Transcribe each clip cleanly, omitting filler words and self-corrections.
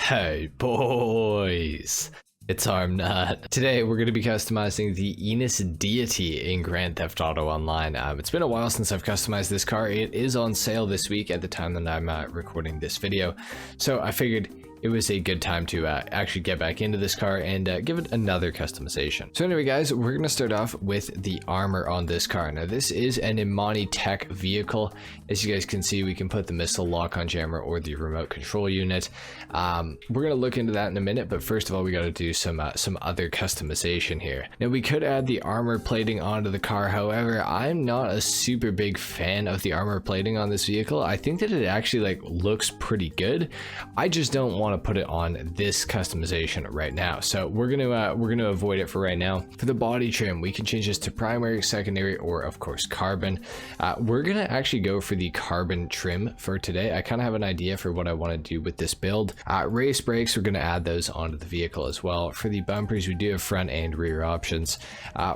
Hey boys, it's HarmNone. Today we're going to be customizing the Enus Deity in Grand Theft Auto Online. It's been a while since I've customized this car. It is on sale this week at the time that I'm recording this video, so I figured it was a good time to actually get back into this car and give it another customization. So anyway guys, we're going to start off with the armor on this car. Now this is an Imani Tech vehicle. As you guys can see, we can put the missile lock-on jammer or the remote control unit. We're going to look into that in a minute, but first of all we got to do some other customization here. Now we could add the armor plating onto the car, however I'm not a super big fan of the armor plating on this vehicle. I think that it actually looks pretty good. I just don't want to put it on this customization right now, so we're gonna avoid it for right now. For the body trim, we can change this to primary, secondary, or of course carbon. We're gonna actually go for the carbon trim for today. I kind of have an idea for what I want to do with this build. Race brakes, we're gonna add those onto the vehicle as well. For the bumpers, we do have front and rear options.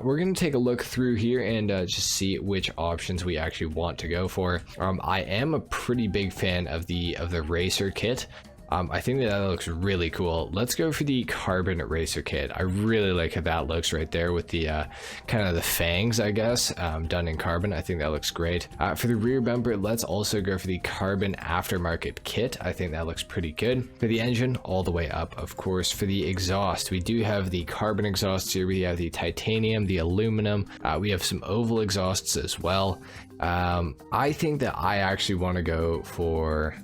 We're gonna take a look through here and just see which options we actually want to go for. I am a pretty big fan of the racer kit. I think that looks really cool. Let's go for the carbon racer kit. I really like how that looks right there with the kind of the fangs, I guess, done in carbon. I think that looks great. For the rear bumper, let's also go for the carbon aftermarket kit. I think that looks pretty good. For the engine, all the way up, of course. For the exhaust, we do have the carbon exhaust here. We have the titanium, the aluminum. We have some oval exhausts as well. I think that I actually want to go for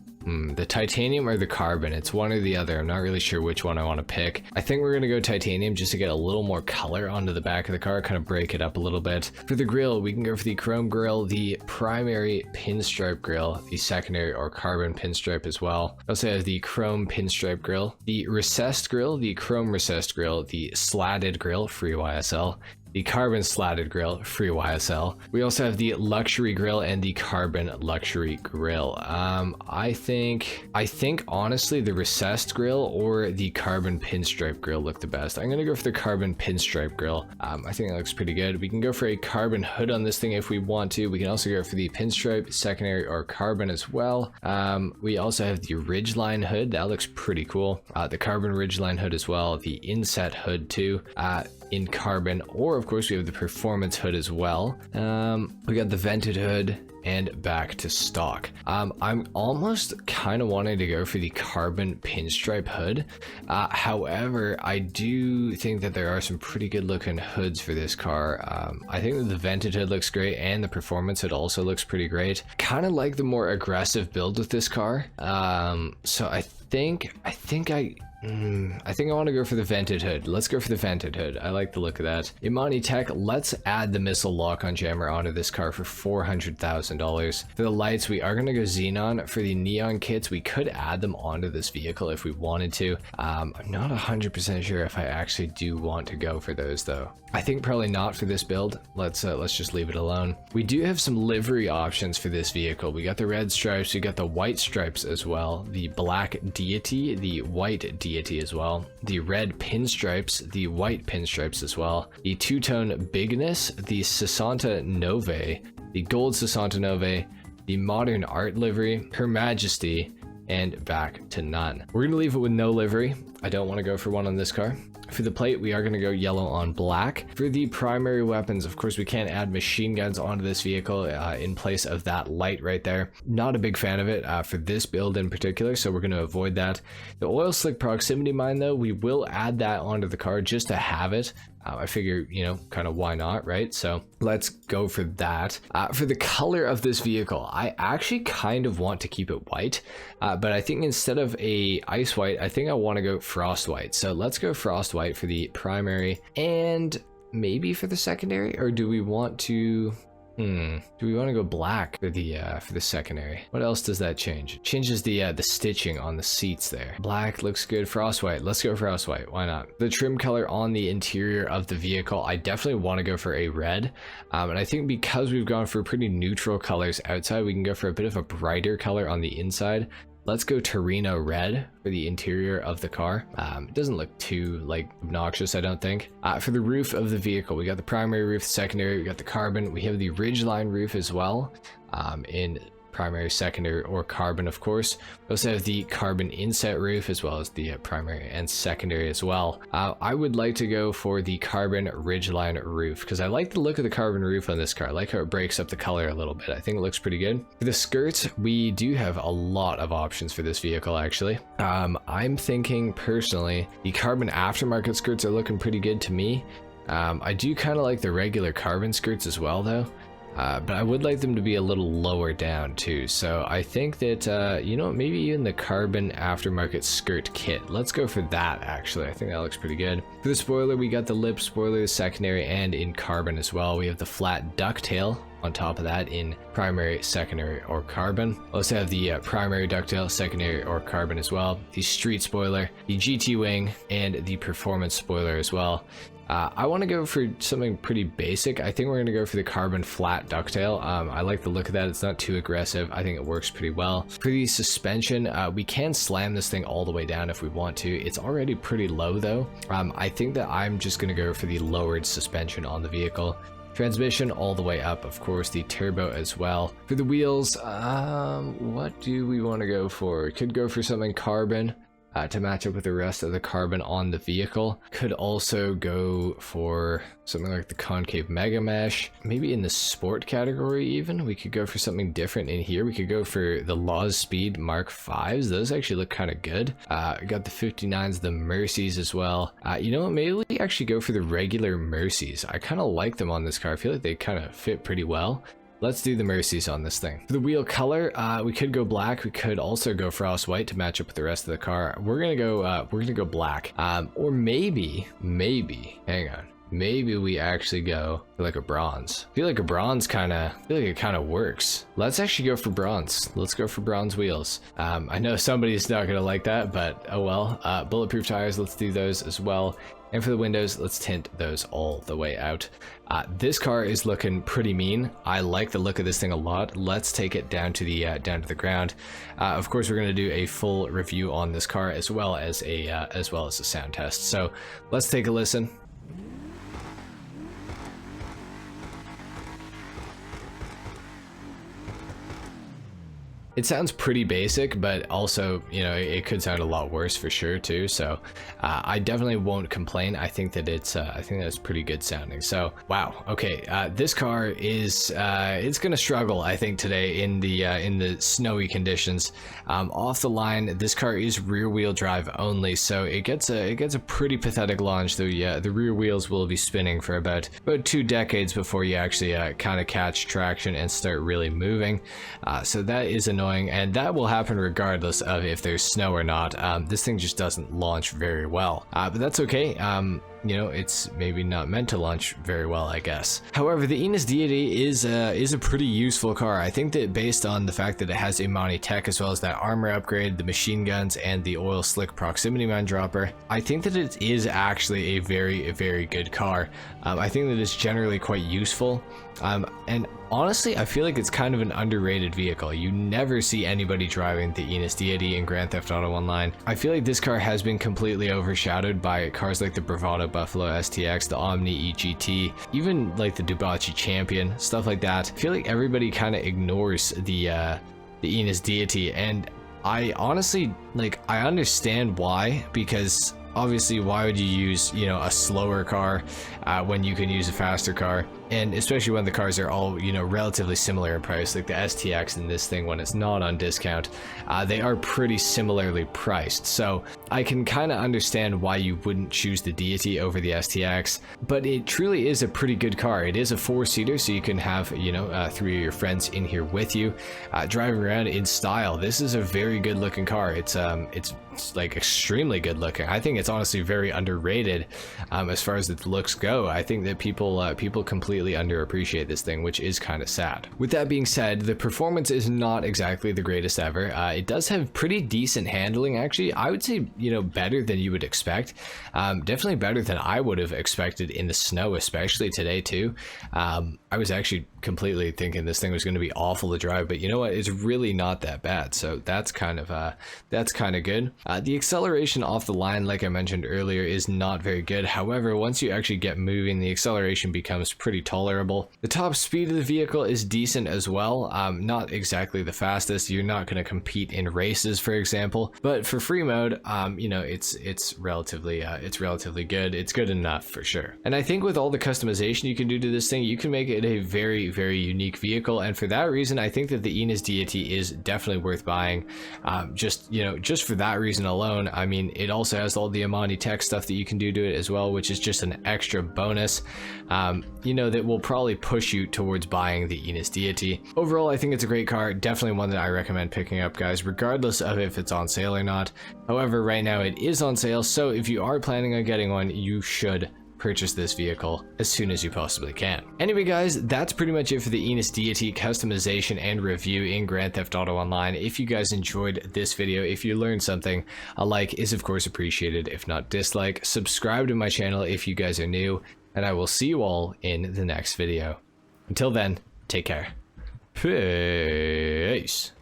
the titanium or the carbon. It's one or the other. I'm not really sure which one I want to pick. I think we're gonna go titanium just to get a little more color onto the back of the car, kind of break it up a little bit. For the grille, we can go for the chrome grille, the primary pinstripe grille, the secondary or carbon pinstripe as well. I also have the chrome pinstripe grille, the recessed grille, the chrome recessed grille, the slatted grille, free YSL, the carbon slatted grille, free YSL. We also have the luxury grille and the carbon luxury grille. I think honestly the recessed grille or the carbon pinstripe grille look the best. I'm gonna go for the carbon pinstripe grille. I think that looks pretty good. We can go for a carbon hood on this thing if we want to. We can also go for the pinstripe, secondary, or carbon as well. We also have the ridgeline hood. That looks pretty cool. The carbon ridgeline hood as well. The inset hood too. In carbon, or of course we have the performance hood as well. We got the vented hood and back to stock. I'm almost kind of wanting to go for the carbon pinstripe hood. However, I do think that there are some pretty good looking hoods for this car. I think that the vented hood looks great and the performance hood also looks pretty great. Kind of like the more aggressive build with this car. So I think I want to go for the vented hood. Let's go for the vented hood. I like the look of that. Imani Tech, let's add the missile lock-on jammer onto this car for $400,000. For the lights, we are going to go xenon. For the neon kits, we could add them onto this vehicle if we wanted to. I'm not 100% sure if I actually do want to go for those though. I think probably not for this build. Let's just leave it alone. We do have some livery options for this vehicle. We got the red stripes, we got the white stripes as well, the black deity, the white deity as well, the red pinstripes, the white pinstripes as well, the two-tone bigness, the Sessanta Nove, the gold Sessanta Nove, the modern art livery, Her Majesty, and back to none. We're gonna leave it with no livery. I don't want to go for one on this car. For the plate, we are going to go yellow on black. For the primary weapons, of course, we can't add machine guns onto this vehicle in place of that light right there. Not a big fan of it for this build in particular, so we're going to avoid that. The oil slick proximity mine, though, we will add that onto the car just to have it. I figure, kind of why not, right? So let's go for that. For the color of this vehicle, I actually kind of want to keep it white, but I think instead of a ice white, I think I want to go frost white. So let's go frost white for the primary and maybe for the secondary, or do we want to... Do we want to go black for the secondary? What else does that change? It changes the stitching on the seats there. Black looks good. Frost white. Let's go frost white. Why not? The trim color on the interior of the vehicle, I definitely want to go for a red. And I think because we've gone for pretty neutral colors outside, we can go for a bit of a brighter color on the inside. Let's go Torino red for the interior of the car. It doesn't look too obnoxious, I don't think. For the roof of the vehicle, we got the primary roof, secondary, we got the carbon, we have the ridgeline roof as well, in primary, secondary, or carbon, of course. We also have the carbon inset roof, as well as the primary and secondary as well. I would like to go for the carbon ridgeline roof, because I like the look of the carbon roof on this car. I like how it breaks up the color a little bit. I think it looks pretty good. For the skirts, we do have a lot of options for this vehicle, actually. I'm thinking, personally, the carbon aftermarket skirts are looking pretty good to me. I do kind of like the regular carbon skirts as well, though. But I would like them to be a little lower down too. So I think that, you know, maybe even the carbon aftermarket skirt kit. Let's go for that, actually. I think that looks pretty good. For the spoiler, we got the lip spoiler, secondary, and in carbon as well. We have the flat ducktail on top of that in primary, secondary, or carbon. We also have the primary ducktail, secondary, or carbon as well. The street spoiler, the GT wing, and the performance spoiler as well. I want to go for something pretty basic. I think we're going to go for the carbon flat ducktail. I like the look of that. It's not too aggressive. I think it works pretty well. For the suspension, we can slam this thing all the way down if we want to. It's already pretty low though. I think that I'm just going to go for the lowered suspension on the vehicle. Transmission all the way up, of course, the turbo as well. For the wheels, what do we want to go for? We could go for something carbon. To match up with the rest of the carbon on the vehicle. Could also go for something like the concave mega mesh. Maybe in the sport category even, we could go for something different in here. We could go for the Laws Speed Mark 5s. Those actually look kind of good. Got the 59s, the Mercies as well. You know what, maybe we actually go for the regular Mercies. I kind of like them on this car. I feel like they kind of fit pretty well. Let's do the Mercies on this thing. For the wheel color, we could go black. We could also go frost white to match up with the rest of the car. We're gonna go black. Or maybe, hang on. Maybe we actually go for like a bronze. I feel like a bronze kind of works. Let's actually go for bronze. Let's go for bronze wheels. I know somebody's not gonna like that, but oh well. Bulletproof tires, let's do those as well. And for the windows, let's tint those all the way out. This car is looking pretty mean. I like the look of this thing a lot. Let's take it down to the ground. Of course, we're going to do a full review on this car as well as a sound test. So let's take a listen. It sounds pretty basic, but also, you know, it could sound a lot worse for sure too. So I definitely won't complain. I think that it's pretty good sounding. So wow, okay, this car is it's gonna struggle, I think, today in the snowy conditions. Off the line, this car is rear wheel drive only, so it gets a pretty pathetic launch. Though, yeah, the rear wheels will be spinning for about 2 decades before you actually kind of catch traction and start really moving. So that is annoying. And that will happen regardless of if there's snow or not. This thing just doesn't launch very well, but that's okay. You know, it's maybe not meant to launch very well, I guess. However, the Enus Deity is a pretty useful car. I think that based on the fact that it has Imani tech as well as that armor upgrade, the machine guns, and the oil slick proximity mine dropper, I think that it is actually a very good car. I think that it's generally quite useful. And honestly, I feel like it's kind of an underrated vehicle. You never see anybody driving the Enus Deity in Grand Theft Auto Online. I feel like this car has been completely overshadowed by cars like the Bravado Buffalo STX, the Omni EGT, even like the Dubocci Champion, stuff like that. I feel like everybody kind of ignores the Enus Deity, and I honestly, like, I understand why, because obviously, why would you use, you know, a slower car when you can use a faster car? And especially when the cars are all, you know, relatively similar in price, like the STX and this thing when it's not on discount, they are pretty similarly priced. So I can kind of understand why you wouldn't choose the Deity over the STX, but it truly is a pretty good car. It is a 4-seater, so you can have, you know, 3 of your friends in here with you, driving around in style. This is a very good looking car. It's like extremely good looking. I think it's honestly very underrated as far as its looks go. I think that people completely underappreciate this thing, which is kind of sad. With that being said, the performance is not exactly the greatest ever. It does have pretty decent handling, actually. I would say, you know, better than you would expect. Definitely better than I would have expected in the snow, especially today too. I I was actually completely thinking this thing was going to be awful to drive, but you know what? It's really not that bad. So that's kind of good. The acceleration off the line, like I mentioned earlier, is not very good. However, once you actually get moving, the acceleration becomes pretty tolerable. The top speed of the vehicle is decent as well. Not exactly the fastest. You're not going to compete in races, for example, but for free mode, you know, it's relatively good. It's good enough for sure. And I think with all the customization you can do to this thing, you can make it a very, very unique vehicle. And for that reason, I think that the Enus Deity is definitely worth buying. Just for that reason alone. I mean, it also has all the Amani tech stuff that you can do to it as well, which is just an extra bonus, you know, that will probably push you towards buying the Enus Deity. Overall, I think it's a great car. Definitely one that I recommend picking up, guys, regardless of if it's on sale or not. However, right now it is on sale, so if you are planning on getting one, you should purchase this vehicle as soon as you possibly can. Anyway, guys, that's pretty much it for the Enus Deity customization and review in Grand Theft Auto Online. If you guys enjoyed this video, if you learned something, a like is of course appreciated, if not dislike. Subscribe to my channel if you guys are new, and I will see you all in the next video. Until then, take care. Peace.